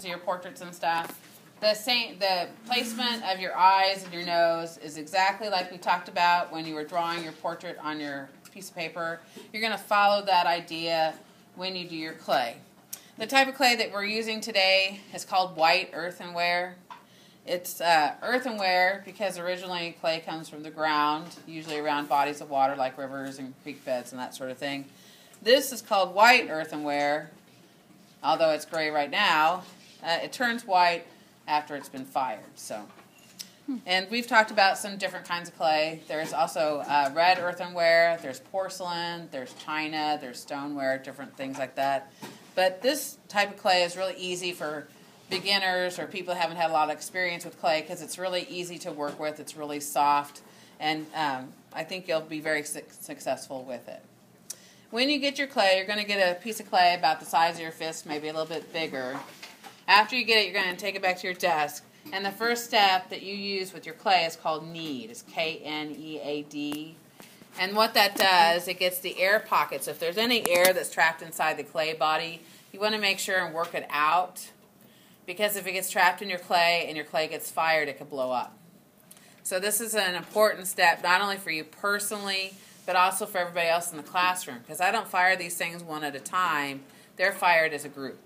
your portraits and stuff. The placement of your eyes and your nose is exactly like we talked about when you were drawing your portrait on your piece of paper. You're going to follow that idea when you do your clay. The type of clay that we're using today is called white earthenware. It's earthenware because originally clay comes from the ground, usually around bodies of water like rivers and creek beds and that sort of thing. This is called white earthenware, although it's gray right now. It turns white after it's been fired. And we've talked about some different kinds of clay. There's also red earthenware, there's porcelain, there's china, there's stoneware, different things like that. But this type of clay is really easy for beginners or people who haven't had a lot of experience with clay because it's really easy to work with, it's really soft, and I think you'll be very successful with it. When you get your clay, you're going to get a piece of clay about the size of your fist, maybe a little bit bigger. After you get it, you're going to take it back to your desk. And the first step that you use with your clay is called knead. It's K-N-E-A-D. And what that does, it gets the air pockets. If there's any air that's trapped inside the clay body, you want to make sure and work it out. Because if it gets trapped in your clay and your clay gets fired, it could blow up. So this is an important step, not only for you personally, but also for everybody else in the classroom. Because I don't fire these things one at a time. They're fired as a group.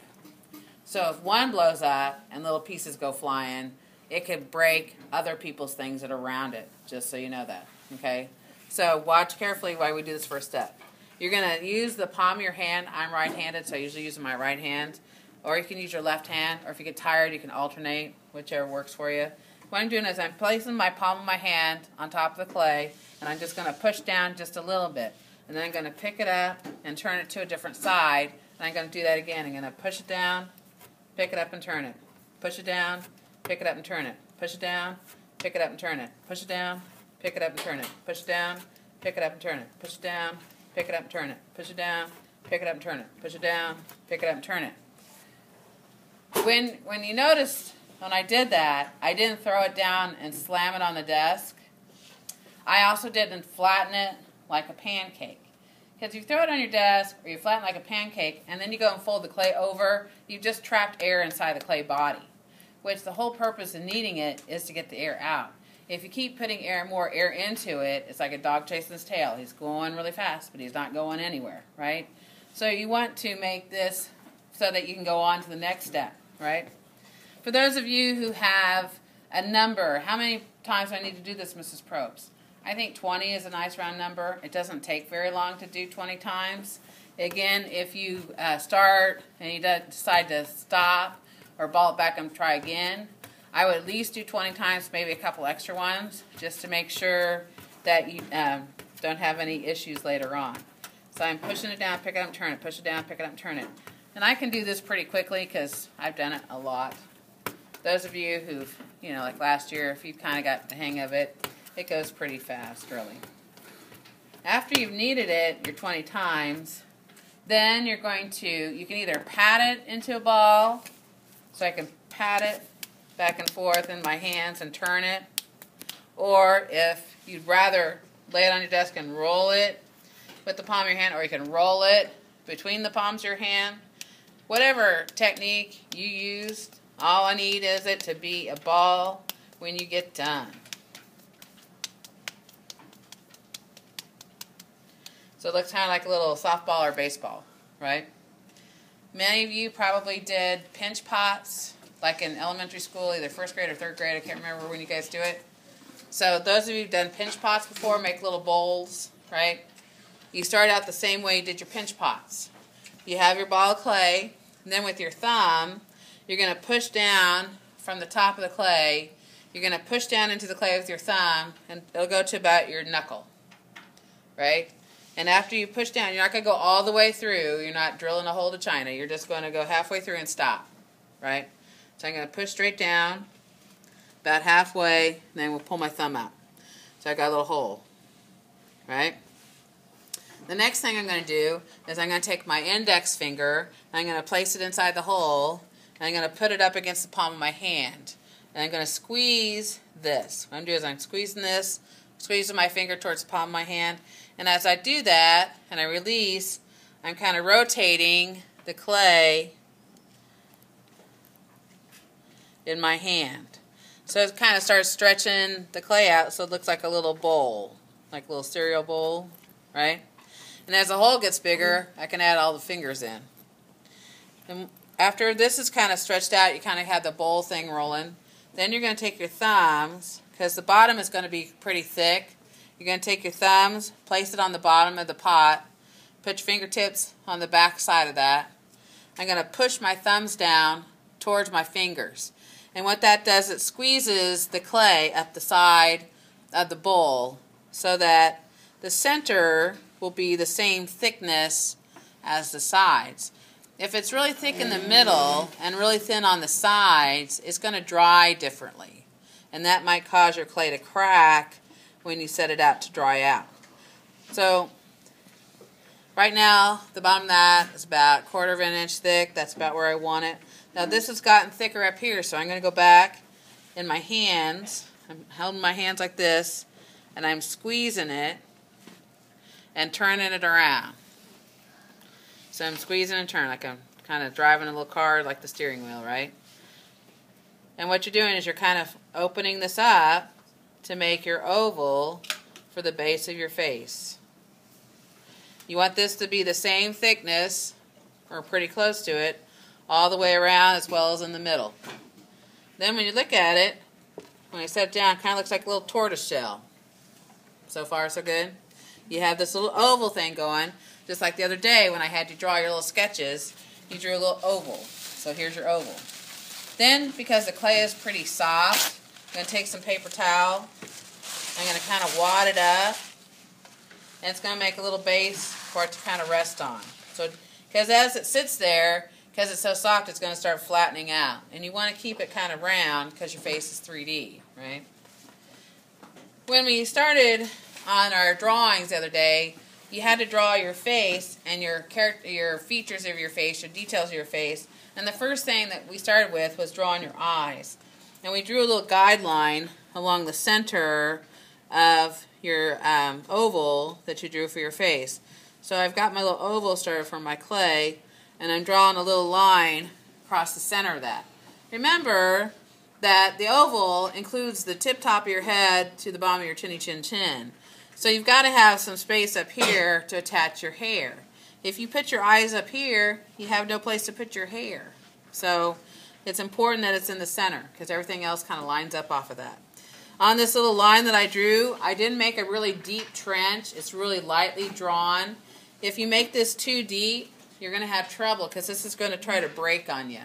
So if one blows up and little pieces go flying, it could break other people's things that are around it, just so you know that, okay? So watch carefully while we do this first step. You're going to use the palm of your hand. I'm right-handed, so I usually use my right hand. Or you can use your left hand, or if you get tired, you can alternate, whichever works for you. What I'm doing is I'm placing my palm of my hand on top of the clay, and I'm just going to push down just a little bit. And then I'm going to pick it up and turn it to a different side, and I'm going to do that again. I'm going to push it down, pick it up and turn it. Push it down, pick it up and turn it. Push it down, pick it up and turn it. Push it down, pick it up and turn it. Push it down, pick it up and turn it. Push it down, pick it up and turn it. Push it down, pick it up and turn it. Push it down, pick it up and turn it. When you noticed when I did that, I didn't throw it down and slam it on the desk. I also didn't flatten it like a pancake. Because if you throw it on your desk or you flatten it like a pancake and then you go and fold the clay over, you've just trapped air inside the clay body, which the whole purpose of kneading it is to get the air out. If you keep putting more air into it, it's like a dog chasing his tail. He's going really fast, but he's not going anywhere, right? So you want to make this so that you can go on to the next step, right? For those of you who have a number, how many times do I need to do this, Mrs. Probst? I think 20 is a nice round number. It doesn't take very long to do 20 times. Again, if you start and you decide to stop or ball it back and try again, I would at least do 20 times, maybe a couple extra ones, just to make sure that you don't have any issues later on. So I'm pushing it down, pick it up and turn it, push it down, pick it up and turn it. And I can do this pretty quickly because I've done it a lot. Those of you who've, like last year, if you've kind of got the hang of it, it goes pretty fast, really. After you've kneaded it your 20 times, then you can either pat it into a ball, so I can pat it back and forth in my hands and turn it, or if you'd rather lay it on your desk and roll it with the palm of your hand, or you can roll it between the palms of your hand. Whatever technique you used, all I need is it to be a ball when you get done. So it looks kind of like a little softball or baseball, right? Many of you probably did pinch pots, like in elementary school, either first grade or third grade. I can't remember when you guys do it. So those of you who've done pinch pots before, make little bowls, right? You start out the same way you did your pinch pots. You have your ball of clay, and then with your thumb, you're going to push down from the top of the clay. You're going to push down into the clay with your thumb, and it'll go to about your knuckle, right? And after you push down, you're not going to go all the way through. You're not drilling a hole to China. You're just going to go halfway through and stop, right? So I'm going to push straight down, about halfway, and then we'll pull my thumb out. So I got a little hole, right? The next thing I'm going to do is I'm going to take my index finger, and I'm going to place it inside the hole, and I'm going to put it up against the palm of my hand. And I'm going to squeeze this. What I'm doing is I'm squeezing this, squeezing my finger towards the palm of my hand. And as I do that, and I release, I'm kind of rotating the clay in my hand. So it kind of starts stretching the clay out so it looks like a little bowl, like a little cereal bowl, right? And as the hole gets bigger, I can add all the fingers in. And after this is kind of stretched out, you kind of have the bowl thing rolling. Then you're going to take your thumbs, because the bottom is going to be pretty thick. You're going to take your thumbs, place it on the bottom of the pot, put your fingertips on the back side of that. I'm going to push my thumbs down towards my fingers. And what that does, it squeezes the clay up the side of the bowl so that the center will be the same thickness as the sides. If it's really thick in the middle and really thin on the sides, it's going to dry differently. And that might cause your clay to crack when you set it out to dry out. So right now, the bottom of that is about 1/4 of an inch thick. That's about where I want it. Now this has gotten thicker up here, so I'm going to go back in my hands. I'm holding my hands like this, and I'm squeezing it and turning it around. So I'm squeezing and turning like I'm kind of driving a little car like the steering wheel, right? And what you're doing is you're kind of opening this up to make your oval for the base of your face. You want this to be the same thickness, or pretty close to it, all the way around as well as in the middle. Then when you look at it, when I set it down, it kind of looks like a little tortoise shell. So far, so good. You have this little oval thing going, just like the other day when I had you draw your little sketches, you drew a little oval. So here's your oval. Then, because the clay is pretty soft, I'm going to take some paper towel. I'm going to kind of wad it up, and it's going to make a little base for it to kind of rest on. So, because as it sits there, because it's so soft, it's going to start flattening out. And you want to keep it kind of round because your face is 3D, right? When we started on our drawings the other day, you had to draw your face and your features of your face, your details of your face. And the first thing that we started with was drawing your eyes. And we drew a little guideline along the center of your oval that you drew for your face. So I've got my little oval started from my clay, and I'm drawing a little line across the center of that. Remember that the oval includes the tip top of your head to the bottom of your chinny chin chin. So you've got to have some space up here to attach your hair. If you put your eyes up here, you have no place to put your hair. So it's important that it's in the center because everything else kind of lines up off of that. On this little line that I drew, I didn't make a really deep trench. It's really lightly drawn. If you make this too deep, you're going to have trouble because this is going to try to break on you.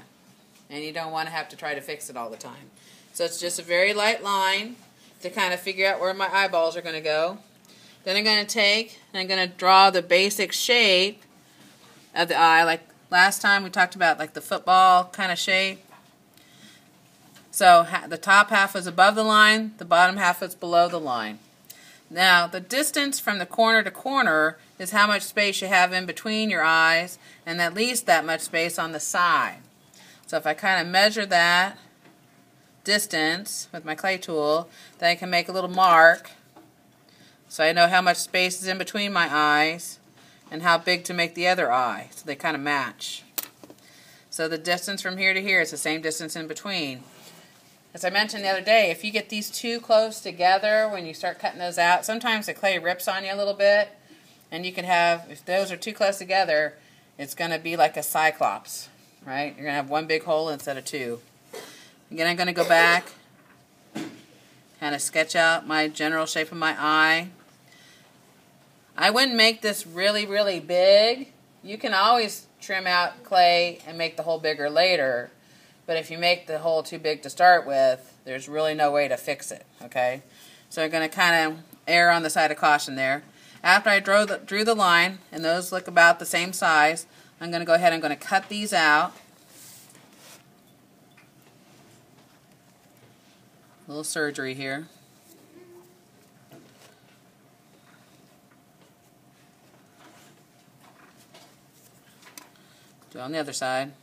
And you don't want to have to try to fix it all the time. So it's just a very light line to kind of figure out where my eyeballs are going to go. Then I'm going to take and I'm going to draw the basic shape of the eye. Like last time we talked about like the football kind of shape. So the top half is above the line, the bottom half is below the line. Now the distance from the corner to corner is how much space you have in between your eyes and at least that much space on the side. So if I kind of measure that distance with my clay tool, then I can make a little mark so I know how much space is in between my eyes and how big to make the other eye so they kind of match. So the distance from here to here is the same distance in between. As I mentioned the other day, if you get these too close together when you start cutting those out, sometimes the clay rips on you a little bit, and you can have, if those are too close together, it's going to be like a cyclops, right? You're going to have one big hole instead of two. Again, I'm going to go back, kind of sketch out my general shape of my eye. I wouldn't make this really, really big. You can always trim out clay and make the hole bigger later. But if you make the hole too big to start with, there's really no way to fix it, okay? So I'm going to kind of err on the side of caution there. After I drew the line, and those look about the same size, I'm going to go ahead and I'm going to cut these out. A little surgery here. Do it on the other side.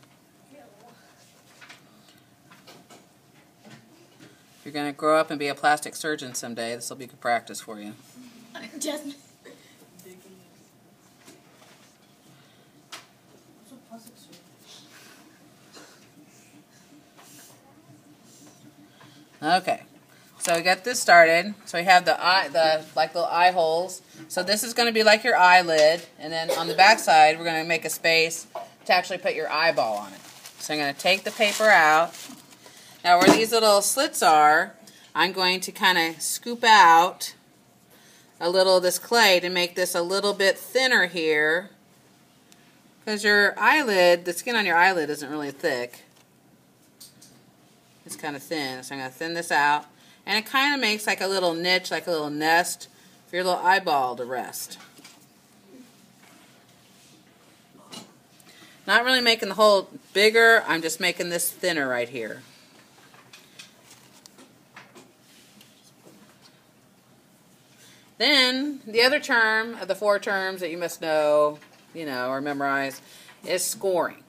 If you're going to grow up and be a plastic surgeon someday, this will be good practice for you. Just Okay, so we got this started. So we have the like little eye holes. So this is going to be like your eyelid, and then on the back side, we're going to make a space to actually put your eyeball on it. So I'm going to take the paper out. Now where these little slits are, I'm going to kind of scoop out a little of this clay to make this a little bit thinner here, because your eyelid, the skin on your eyelid isn't really thick. It's kind of thin, so I'm going to thin this out. And it kind of makes like a little niche, like a little nest for your little eyeball to rest. Not really making the hole bigger, I'm just making this thinner right here. Then, the other term of the 4 terms that you must know, or memorize, is scoring.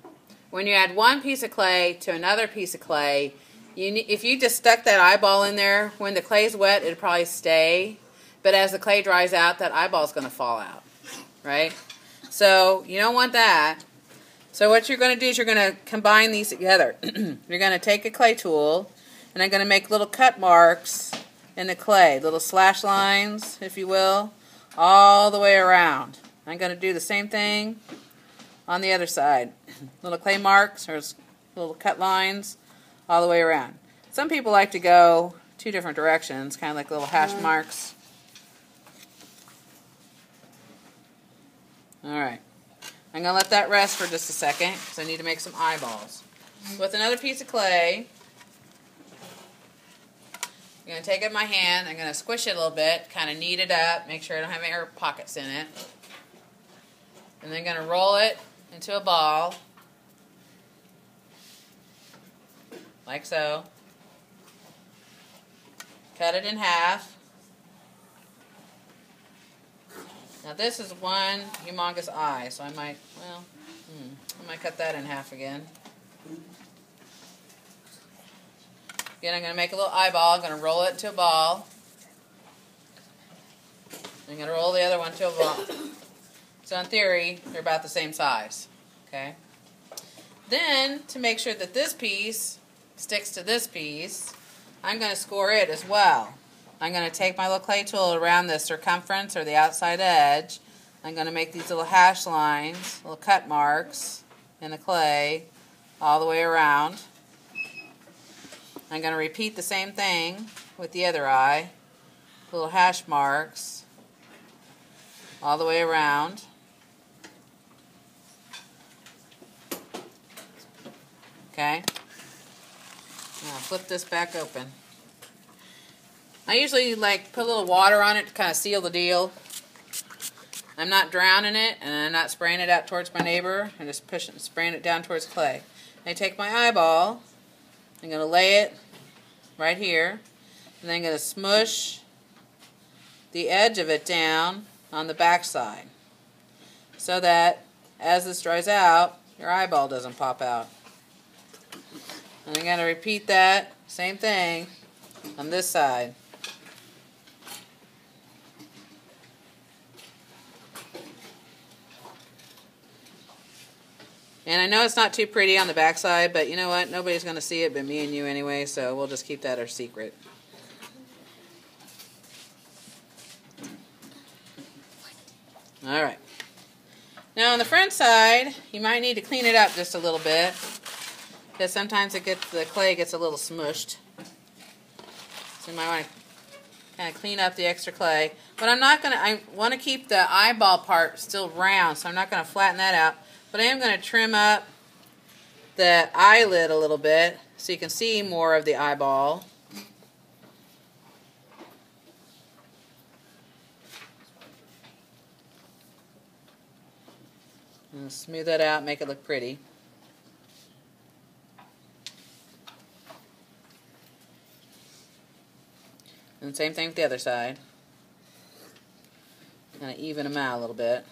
When you add one piece of clay to another piece of clay, if you just stuck that eyeball in there, when the clay's wet, it'll probably stay. But as the clay dries out, that eyeball's going to fall out, right? So, you don't want that. So what you're going to do is you're going to combine these together. You're going to take a clay tool, and I'm going to make little cut marks in the clay, little slash lines, if you will, all the way around. I'm going to do the same thing on the other side. Little clay marks or little cut lines all the way around. Some people like to go 2 different directions, kind of like little hash marks. Alright. I'm going to let that rest for just a second because I need to make some eyeballs. With another piece of clay, I'm going to take it in my hand, I'm going to squish it a little bit, kind of knead it up, make sure I don't have any air pockets in it. And then I'm going to roll it into a ball, like so. Cut it in half. Now this is one humongous eye, so I might cut that in half again. Again, I'm going to make a little eyeball. I'm going to roll it into a ball. I'm going to roll the other one to a ball. So in theory, they're about the same size. Okay. Then, to make sure that this piece sticks to this piece, I'm going to score it as well. I'm going to take my little clay tool around the circumference or the outside edge. I'm going to make these little hash lines, little cut marks in the clay all the way around. I'm going to repeat the same thing with the other eye. Little hash marks all the way around. Okay. Now flip this back open. I usually put a little water on it to kind of seal the deal. I'm not drowning it and I'm not spraying it out towards my neighbor. I'm just spraying it down towards clay. I take my eyeball. I'm going to lay it right here, and then I'm going to smush the edge of it down on the back side so that as this dries out, your eyeball doesn't pop out. And I'm going to repeat that same thing on this side. And I know it's not too pretty on the back side, but you know what? Nobody's going to see it but me and you anyway, so we'll just keep that our secret. Alright. Now on the front side, you might need to clean it up just a little bit, because sometimes the clay gets a little smushed. So you might want to kind of clean up the extra clay. But I want to keep the eyeball part still round, so I'm not going to flatten that out. But I am going to trim up the eyelid a little bit so you can see more of the eyeball. And smooth that out, make it look pretty. And same thing with the other side. Kind of even them out a little bit.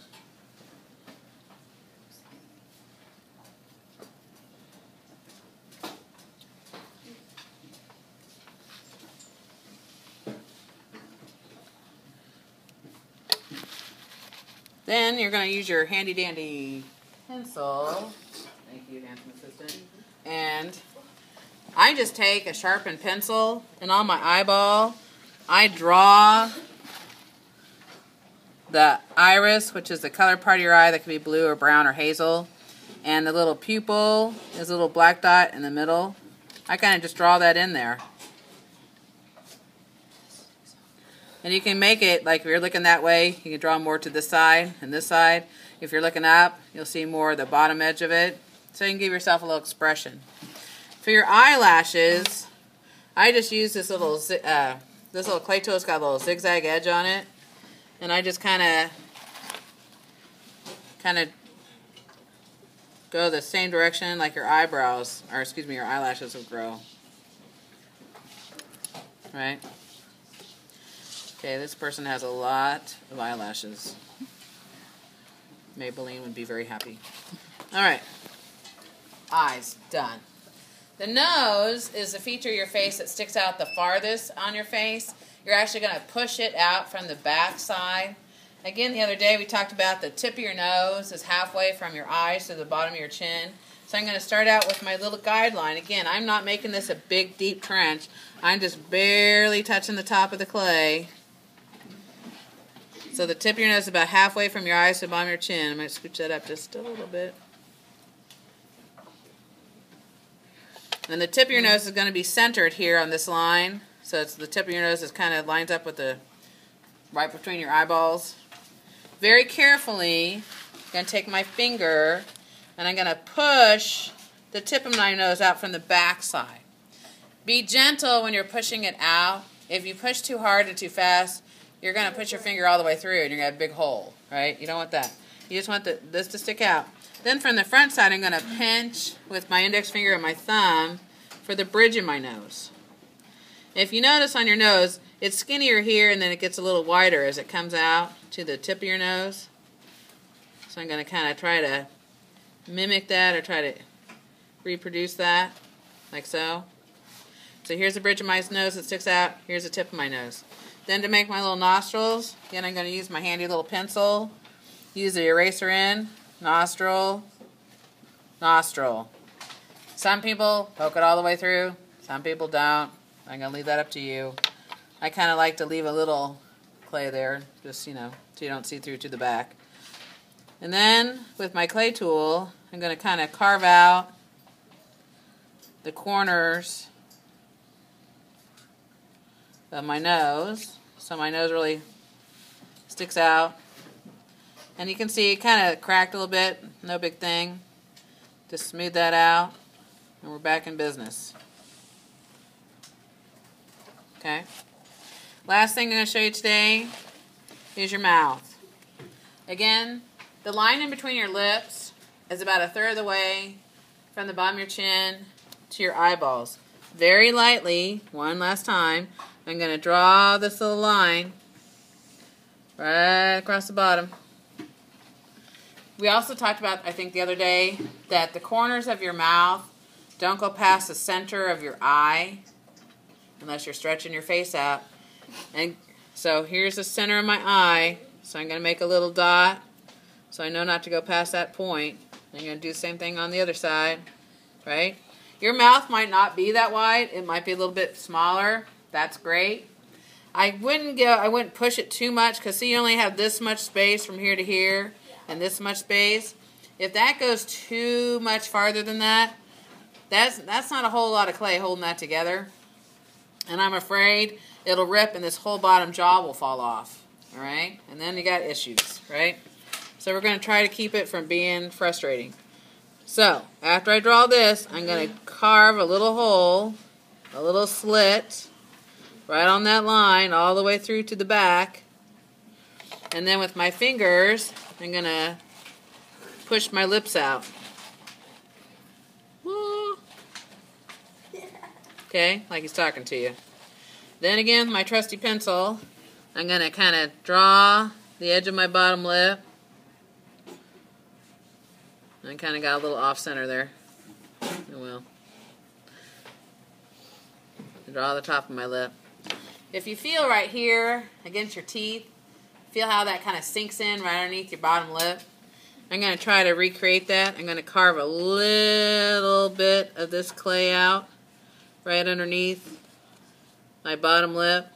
Then you're going to use your handy dandy pencil. Thank you, handsome assistant. And I I just take a sharpened pencil and on my eyeball, I draw the iris, which is the color part of your eye that can be blue or brown or hazel. And the little pupil is a little black dot in the middle. I kind of just draw that in there. And you can make it, like if you're looking that way, you can draw more to this side and this side. If you're looking up, you'll see more of the bottom edge of it. So you can give yourself a little expression. For your eyelashes, I just use this little clay tool. It's got a little zigzag edge on it. And I just kind of go the same direction like your eyebrows, or excuse me, your eyelashes will grow. Right? Okay, this person has a lot of eyelashes. Maybelline would be very happy. Alright. Eyes, done. The nose is the feature of your face that sticks out the farthest on your face. You're actually going to push it out from the back side. Again, the other day we talked about the tip of your nose is halfway from your eyes to the bottom of your chin. So I'm going to start out with my little guideline. Again, I'm not making this a big, deep trench. I'm just barely touching the top of the clay. So the tip of your nose is about halfway from your eyes to the bottom of your chin. I'm going to scooch that up just a little bit. And the tip of your nose is going to be centered here on this line. So it's the tip of your nose is kind of lines up with the right between your eyeballs. Very carefully, I'm going to take my finger and I'm going to push the tip of my nose out from the back side. Be gentle when you're pushing it out. If you push too hard or too fast, you're going to push your finger all the way through and you're going to have a big hole, right? You don't want that. You just want this to stick out. Then from the front side, I'm going to pinch with my index finger and my thumb for the bridge of my nose. If you notice on your nose, it's skinnier here and then it gets a little wider as it comes out to the tip of your nose. So I'm going to kind of try to mimic that or try to reproduce that, like so. So here's the bridge of my nose that sticks out. Here's the tip of my nose. Then to make my little nostrils, again I'm going to use my handy little pencil. Use the eraser in, nostril, nostril. Some people poke it all the way through. Some people don't. I'm going to leave that up to you. I kind of like to leave a little clay there, just, you know, so you don't see through to the back. And then, with my clay tool, I'm going to kind of carve out the corners of my nose, so my nose really sticks out. And you can see it kind of cracked a little bit, no big thing. Just smooth that out, and we're back in business. Okay. Last thing I'm going to show you today is your mouth. Again, the line in between your lips is about a third of the way from the bottom of your chin to your eyeballs. Very lightly, one last time, I'm going to draw this little line right across the bottom. We also talked about, I think the other day, that the corners of your mouth don't go past the center of your eye unless you're stretching your face out. And so here's the center of my eye, so I'm going to make a little dot so I know not to go past that point. I'm going to do the same thing on the other side, right? Your mouth might not be that wide. It might be a little bit smaller. That's great. I wouldn't push it too much because see, you only have this much space from here to here and this much space. If that goes too much farther than that, that's not a whole lot of clay holding that together. And I'm afraid it'll rip and this whole bottom jaw will fall off. All right? And then you got issues, right? So we're going to try to keep it from being frustrating. So, after I draw this, I'm going to carve a little hole, a little slit, right on that line, all the way through to the back. And then with my fingers, I'm going to push my lips out. Okay, like he's talking to you. Then again, my trusty pencil, I'm going to kind of draw the edge of my bottom lip. I kind of got a little off-center there. Oh well. Draw the top of my lip. If you feel right here against your teeth, feel how that kind of sinks in right underneath your bottom lip. I'm going to try to recreate that. I'm going to carve a little bit of this clay out right underneath my bottom lip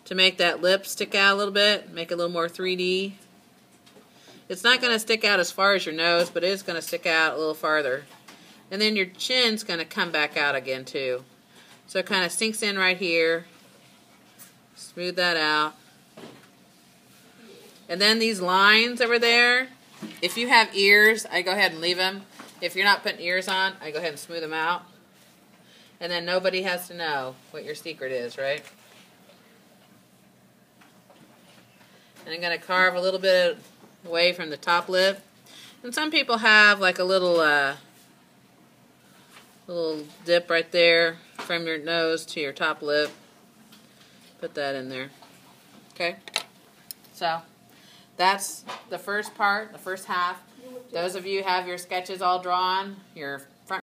to make that lip stick out a little bit, make it a little more 3D. It's not going to stick out as far as your nose, but it is going to stick out a little farther. And then your chin's going to come back out again too. So it kind of sinks in right here. Smooth that out. And then these lines over there, if you have ears, I go ahead and leave them. If you're not putting ears on, I go ahead and smooth them out. And then nobody has to know what your secret is, right? And I'm going to carve a little bit away from the top lip. And some people have like a little dip right there from your nose to your top lip. Put that in there. Okay? So that's the first part, the first half. Those of you who have your sketches all drawn, your